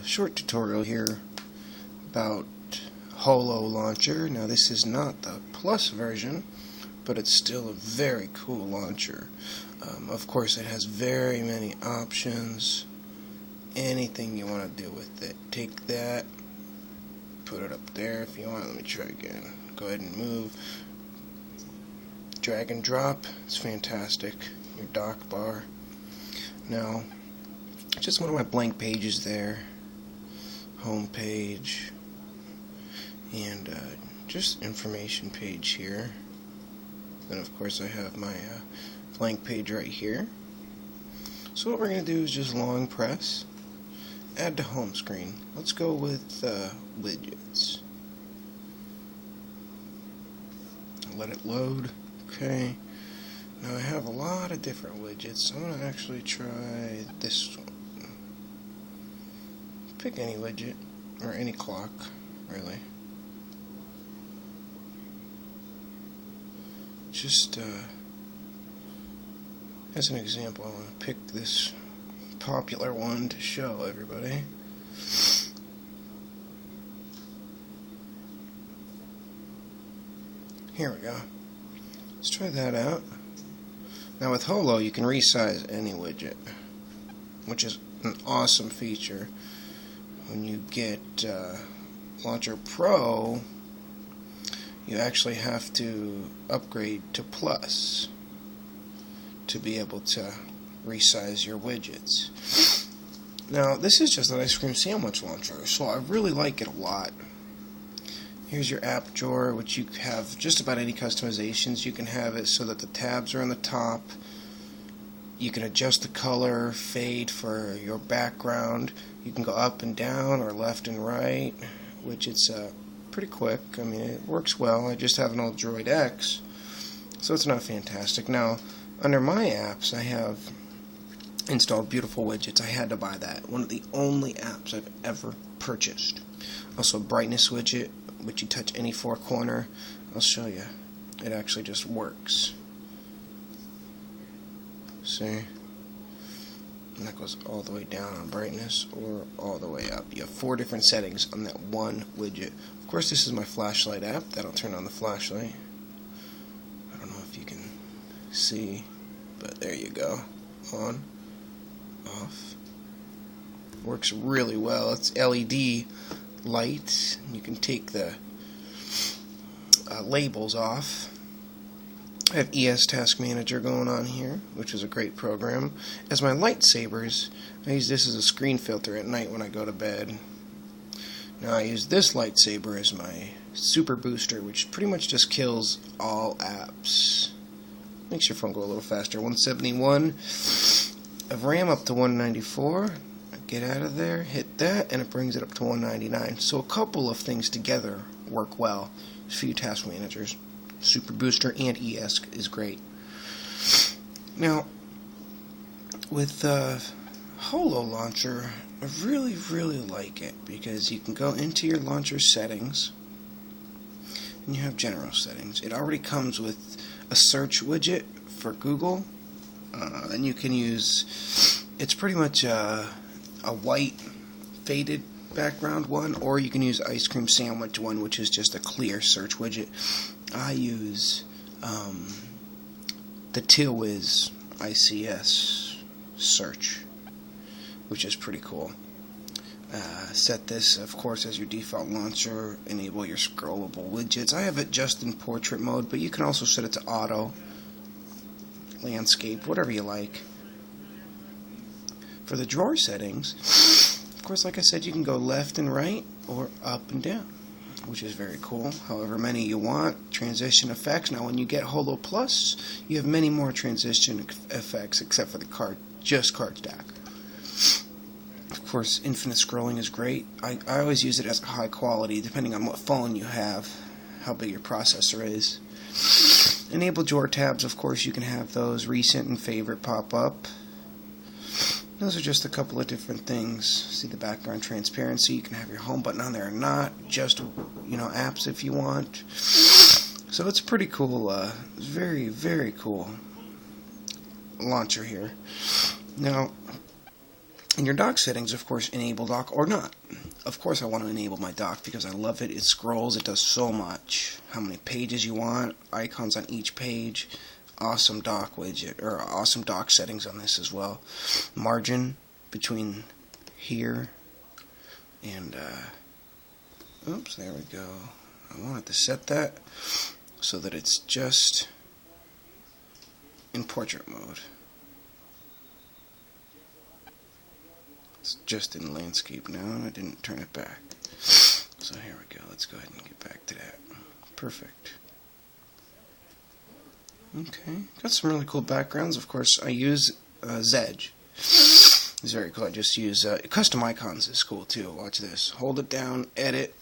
Short tutorial here about Holo launcher. Now this is not the Plus version, but it's still a very cool launcher. Of course it has very many options. Anything you want to do with it. Take that, put it up there if you want. Let me try again. Go ahead and move. Drag and drop. It's fantastic. Your dock bar. Now, just one of my blank pages there. Home page. And just information page here. Then of course I have my blank page right here. So what we're going to do is just long press. Add to home screen. Let's go with widgets. Let it load. Okay. Now I have a lot of different widgets. I'm going to actually try this one. Pick any widget, or any clock, really. Just as an example, I'm going to pick this popular one to show everybody. Here we go. Let's try that out. Now with Holo you can resize any widget, which is an awesome feature. When you get Launcher Pro, you actually have to upgrade to Plus to be able to resize your widgets. Now this is just an ice cream sandwich launcher, so I really like it a lot. Here's your app drawer, which you have just about any customizations. You can have it so that the tabs are on the top. You can adjust the color, fade for your background. You can go up and down or left and right, which it's pretty quick. I mean, it works well. I just have an old Droid X, so it's not fantastic. Now, under my apps, I have installed beautiful widgets. I had to buy that. One of the only apps I've ever purchased. Also, brightness widget, which you touch any four corner. I'll show you. It actually just works. See? And that goes all the way down on brightness or all the way up. You have 4 different settings on that one widget. Of course, this is my flashlight app. That'll turn on the flashlight. I don't know if you can see, but there you go. On, off. Works really well. It's LED light. You can take the labels off. I have ES Task Manager going on here, which is a great program. As my lightsabers, I use this as a screen filter at night when I go to bed. Now I use this lightsaber as my super booster, which pretty much just kills all apps. Makes your phone go a little faster. 171 of RAM up to 194. Get out of there, hit that, and it brings it up to 199. So a couple of things together work well for you task managers. Super Booster and ES is great. Now, with Holo Launcher, I really like it because you can go into your launcher settings and you have general settings. It already comes with a search widget for Google, and you can use, it's pretty much a white faded background one, or you can use ice cream sandwich one, which is just a clear search widget. I use the TillWiz ICS search, which is pretty cool. Set this, of course, as your default launcher. Enable your scrollable widgets. I have it just in portrait mode, but you can also set it to auto, landscape, whatever you like. For the drawer settings, of course, like I said, you can go left and right or up and down, which is very cool. However many you want. Transition effects. Now, when you get Holo Plus, you have many more transition effects except for the card stack. Of course, infinite scrolling is great. I always use it as high quality, depending on what phone you have, how big your processor is. Enable drawer tabs. Of course, you can have those. Recent and favorite pop up. Those are just a couple of different things. See the background transparency. You can have your home button on there or not. Just, apps if you want. So it's pretty cool. Very cool launcher here. Now, In your dock settings, of course, enable dock or not. Of course I want to enable my dock because I love it. It scrolls, it does so much. How many pages you want, icons on each page. Awesome dock widget, or awesome dock settings on this as well. Margin between here and, oops, there we go. I wanted to set that so that it's just in portrait mode. It's just in landscape now, and I didn't turn it back. So here we go. Let's go ahead and get back to that. Perfect. Okay, got some really cool backgrounds. Of course, I use Zedge. It's very cool. I just use custom icons is cool too. Watch this. Hold it down, edit,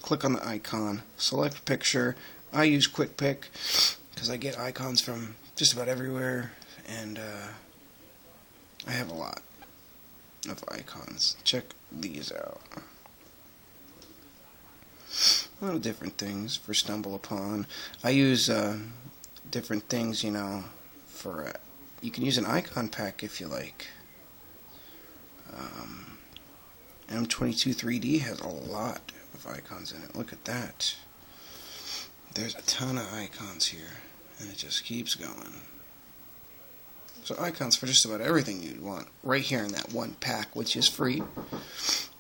click on the icon, select picture. I use Quick Pick because I get icons from just about everywhere, and I have a lot of icons. Check these out. A lot of different things for stumble upon. I use different things, you know, for you can use an icon pack if you like. M22 3D has a lot of icons in it. Look at that. There's a ton of icons here, and it just keeps going. So icons for just about everything you'd want right here in that one pack, which is free.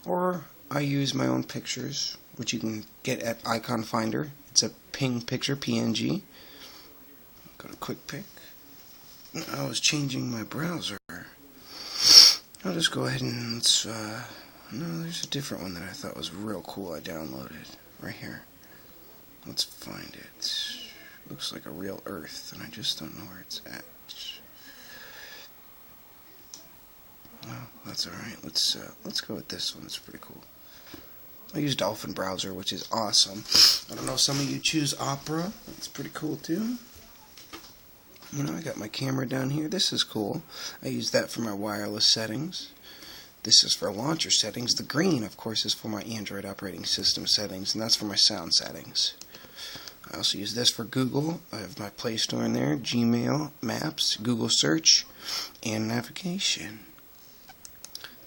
Or I use my own pictures, which you can get at Icon Finder. It's a ping picture, PNG. Go to Quick Pick. I was changing my browser. I'll just go ahead and let's, no, there's a different one that I thought was real cool I downloaded. Right here. Let's find it. Looks like a real Earth, and I just don't know where it's at. Well, that's alright. Let's go with this one. It's pretty cool. I use Dolphin Browser, which is awesome. I don't know, some of you choose Opera. That's pretty cool too. You know, I got my camera down here. This is cool. I use that for my wireless settings. This is for launcher settings. The green, of course, is for my Android operating system settings, and that's for my sound settings. I also use this for Google. I have my Play Store in there, Gmail, Maps, Google Search, and navigation.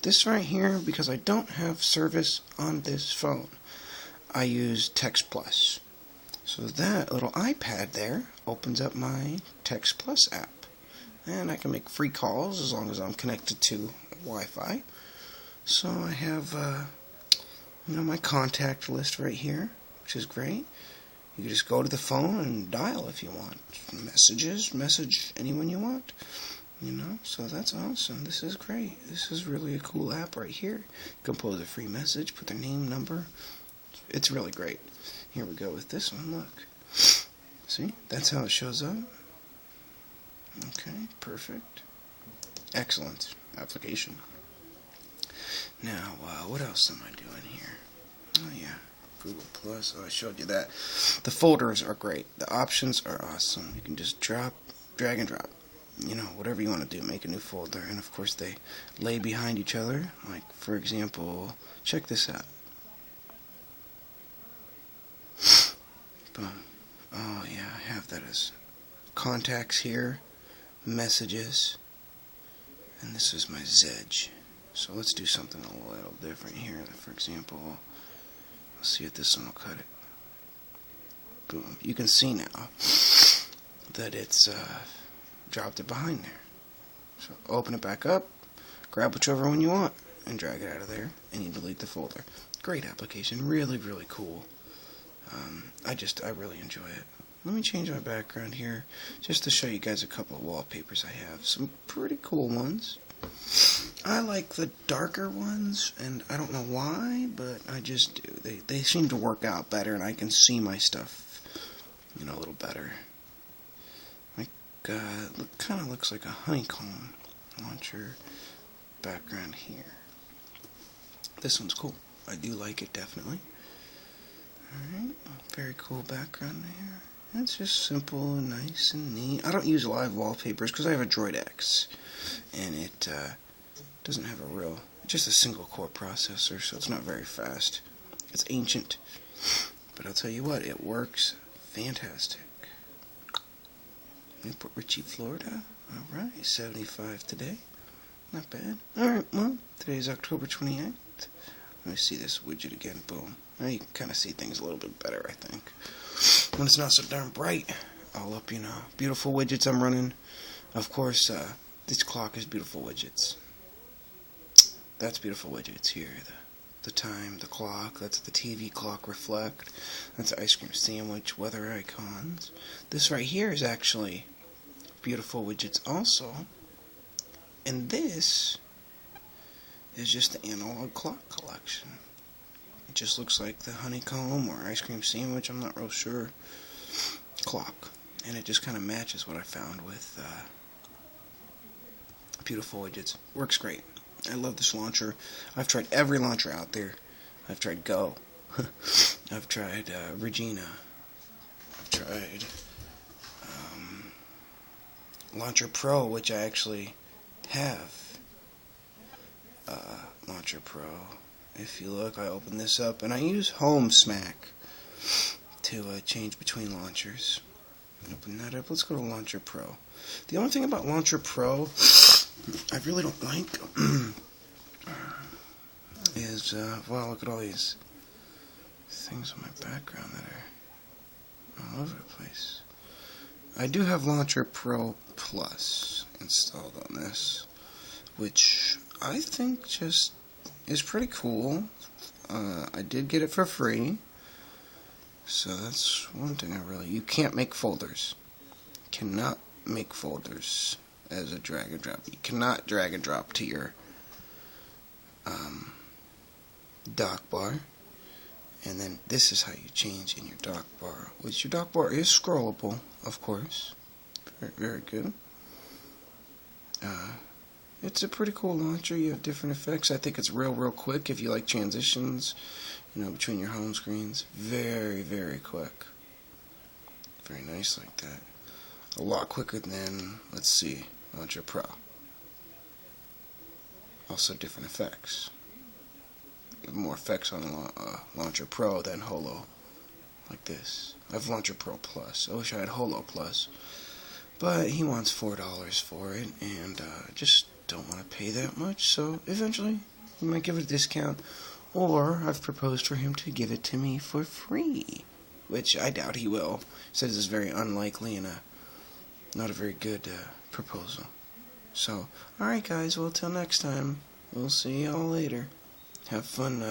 This right here, because I don't have service on this phone, I use Text Plus. So that little iPad there opens up my Text Plus app. And I can make free calls as long as I'm connected to Wi-Fi. So I have, you know, my contact list right here, which is great. You can just go to the phone and dial if you want. Messages, message anyone you want. You know, so that's awesome. This is great. This is really a cool app right here. Compose a free message, put their name, number. It's really great. Here we go with this one. Look. See? That's how it shows up. Okay, perfect. Excellent application. Now, what else am I doing here? Oh, yeah. Google Plus. Oh, I showed you that. The folders are great. The options are awesome. You can just drag and drop. You know, whatever you want to do, make a new folder. And of course they lay behind each other. Like, for example, check this out. Boom. Oh yeah, I have that as contacts here, messages, and this is my Zedge. So let's do something a little different here. For example, let's see if this one will cut it. Boom. You can see now that it's dropped it behind there. So open it back up, grab whichever one you want, and drag it out of there, and you delete the folder. Great application, really, really cool. I really enjoy it. Let me change my background here, just to show you guys a couple of wallpapers I have. Some pretty cool ones. I like the darker ones, and I don't know why, but I just do. They seem to work out better, and I can see my stuff, you know, a little better. Kind of looks like a honeycomb launcher background here. This one's cool. I do like it, definitely. Alright, very cool background there. It's just simple and nice and neat. I don't use live wallpapers because I have a Droid X, and it doesn't have just a single core processor, so it's not very fast. It's ancient, but I'll tell you what, it works fantastic. Newport Richey, Florida. Alright, 75 today. Not bad. Alright, well, today's October 28th. Let me see this widget again. Boom. Now you can kind of see things a little bit better, I think. When it's not so darn bright, all up, you know. Beautiful widgets I'm running. Of course, this clock is beautiful widgets. That's beautiful widgets here. The time, the clock, that's the TV clock reflect. That's the ice cream sandwich, weather icons. This right here is actually beautiful widgets also. And this is just the analog clock collection. It just looks like the honeycomb or ice cream sandwich, I'm not real sure, clock. And it just kind of matches what I found with beautiful widgets. Works great. I love this launcher. I've tried every launcher out there. I've tried Go. I've tried Regina. I've tried Launcher Pro, which I actually have. Launcher Pro. If you look, I open this up, and I use Home Smack to change between launchers. Open that up. Let's go to Launcher Pro. The only thing about Launcher Pro I really don't like is, well, look at all these things on my background that are all over the place. I do have Launcher Pro Plus installed on this, which I think just is pretty cool. I did get it for free, so that's one thing you can't make folders. Cannot make folders as a drag and drop. You cannot drag and drop to your dock bar, and then this is how you change in your dock bar, which your dock bar is scrollable, of course. Very, very good. It's a pretty cool launcher. You have different effects. I think it's real quick if you like transitions, you know, between your home screens. Very, very quick. Very nice like that. A lot quicker than, let's see, Launcher Pro. Also different effects. More effects on Launcher Pro than Holo, like this. I have Launcher Pro Plus. I wish I had Holo Plus, but he wants $4 for it, and just don't want to pay that much, so eventually he might give it a discount, or I've proposed for him to give it to me for free, which I doubt he will. He says it's very unlikely and not a very good proposal. So, alright guys, well, till next time, we'll see y'all later. Have fun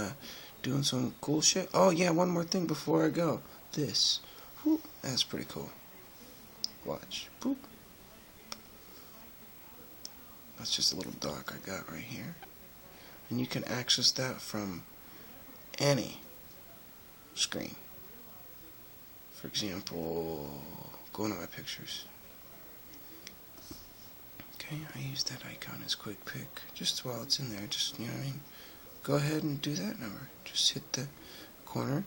doing some cool shit. Oh yeah, one more thing before I go. This. Whoop, that's pretty cool. Watch. Boop. That's just a little dock I got right here. And you can access that from any screen. For example, go into my pictures. Okay, I use that icon as quick pick. Just while it's in there, just, you know what I mean? Go ahead and do that number. Just hit the corner.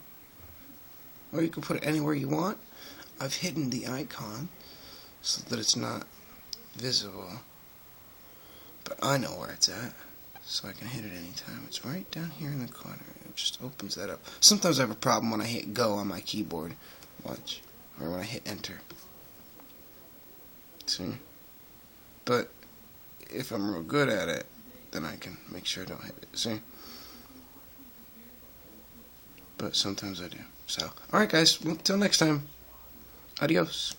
Or you can put it anywhere you want. I've hidden the icon so that it's not visible. But I know where it's at, so I can hit it anytime. It's right down here in the corner. It just opens that up. Sometimes I have a problem when I hit go on my keyboard. Watch. Or when I hit enter. See? But if I'm real good at it, then I can make sure I don't hit it. See? But sometimes I do. So, alright guys, well, till next time. Adios.